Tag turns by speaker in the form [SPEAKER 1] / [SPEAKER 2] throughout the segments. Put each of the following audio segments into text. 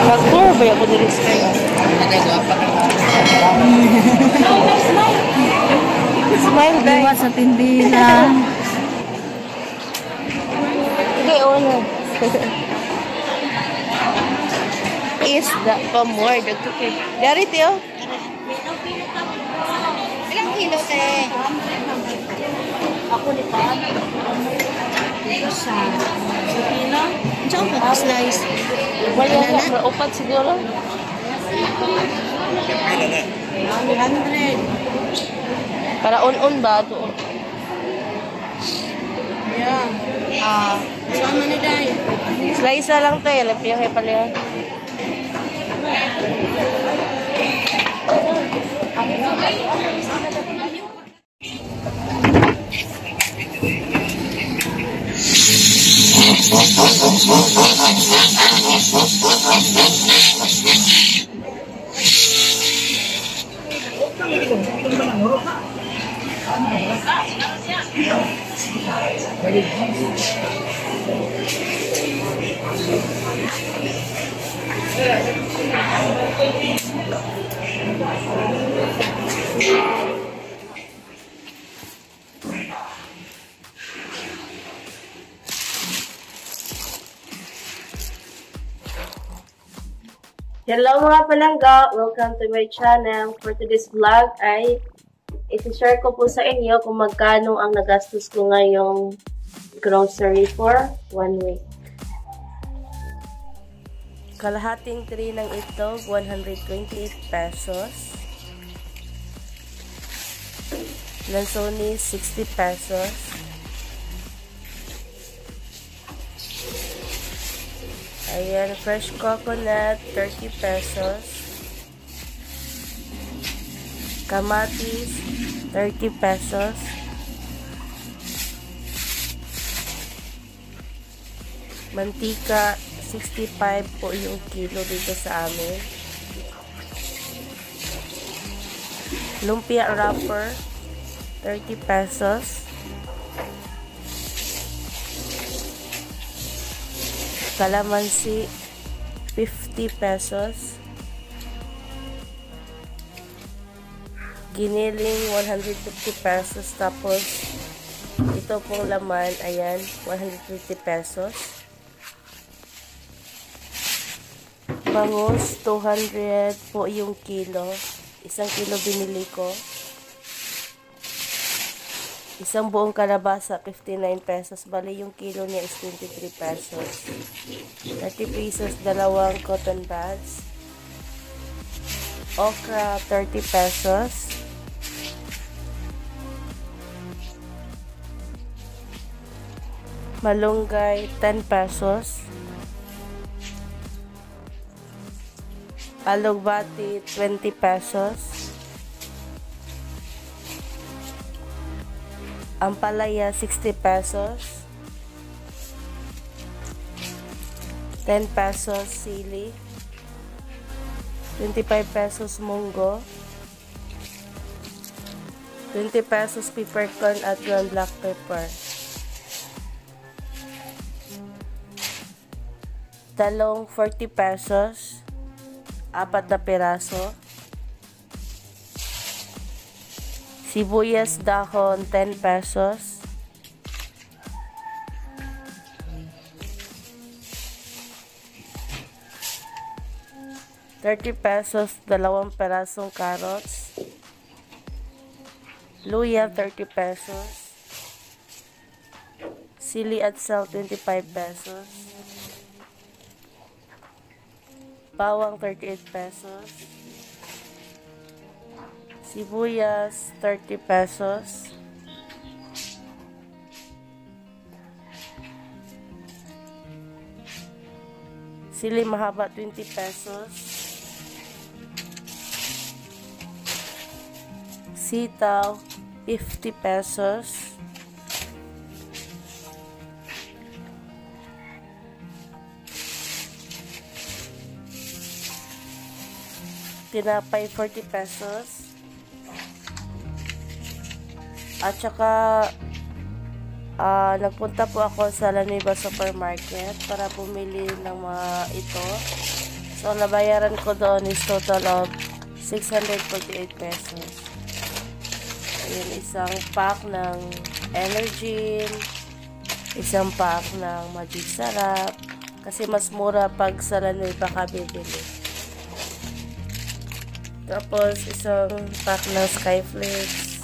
[SPEAKER 1] Nag-tour ba ako dili sa kaya? Smile guys.
[SPEAKER 2] Iwas sa tindira.
[SPEAKER 1] Okay, ano? Isda pa more. Dari, Teo?
[SPEAKER 2] Ilang kilo, te? Ako ni pa. Ito sa kilo. Diyan ka slice.
[SPEAKER 1] Wala na, maupat siguro.
[SPEAKER 2] 100.
[SPEAKER 1] Para on-on ba? Doon.
[SPEAKER 2] Yeah. Sama na dahil.
[SPEAKER 1] Slice na lang tayo. Lapiya kayo pala yan. Hello mga palangga! Welcome to my channel. For today's vlog ay isi-share ko po sa inyo kung magkano ang nagastos ko ngayong grocery for 1 week. Kalahating tray ng itlog, 128 pesos. Lansoni, 60 pesos. Ayan, fresh coconut, 30 pesos. Kamatis, 30 pesos. Mantika, 65 po yung kilo dito sa amin. Lumpia wrapper, 30 pesos. Kalamansi, 50 pesos. Giniling, 150 pesos. Tapos, ito pong laman, ayan, 150 pesos. Bangus, 200 po yung kilo. 1 kilo binili ko. Isang buong kalabasa, 59 pesos. Bali, yung kilo niya is 23 pesos. 30 pesos, dalawang cotton buds. Okra, 30 pesos. Malunggay, 10 pesos. Alugbati, 20 pesos. Ampalaya, 60 pesos. 10 pesos sili. 25 pesos munggo. 20 pesos peppercorn at ground black pepper. Talong, 40 pesos. 4 na piraso. Sibuyas dahon, 10 pesos. ₱30 pesos, 2 perasong carrots. Luya, 30 pesos. Sili at sal, 25 pesos. Bawang, 38 pesos. Sibuyas, 30 pesos. Sili mahaba, 20 pesos. Sitaw, 50 pesos. Tinapay, 40 pesos. At saka, nagpunta po ako sa La Nueva Supermarket para bumili ng mga ito. So, nabayaran ko doon is total of 648 pesos. Ayun, isang pack ng Energy, isang pack ng Magic Sarap, kasi mas mura pag sa Lanoy pa ka bibili. Tapos, isang pack ng Skyflakes,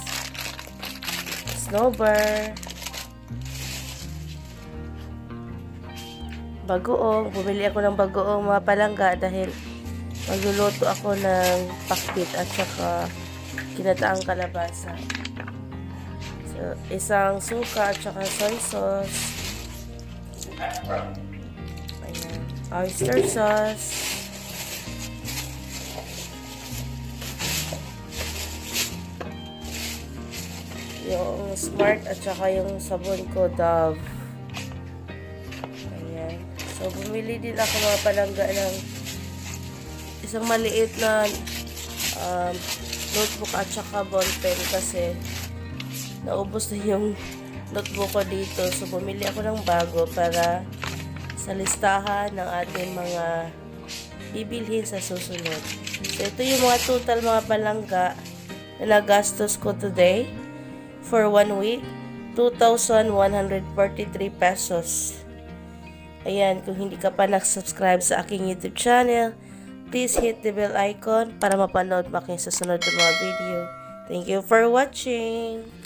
[SPEAKER 1] Snowbar, bagoong. Bumili ako ng bagoong mga palangga dahil magluluto ako ng pakbit at saka kinataang kalabasa. So, isang suka at saka soy sauce. Ayan. Oyster sauce. Yung Smart at saka yung sabon ko, Dove. Ayan. So, bumili din ako mga palangga ng isang maliit na notebook at saka ball pen kasi naubos na yung notebook ko dito. So, bumili ako ng bago para sa listahan ng ating mga bibilhin sa susunod. So, ito yung mga total mga palangga na nagastos ko today for 1 week. 2,143 pesos. Ayan, kung hindi ka pa nag-subscribe sa aking YouTube channel, please hit the bell icon para mapanood mo aking susunod na mga video. Thank you for watching!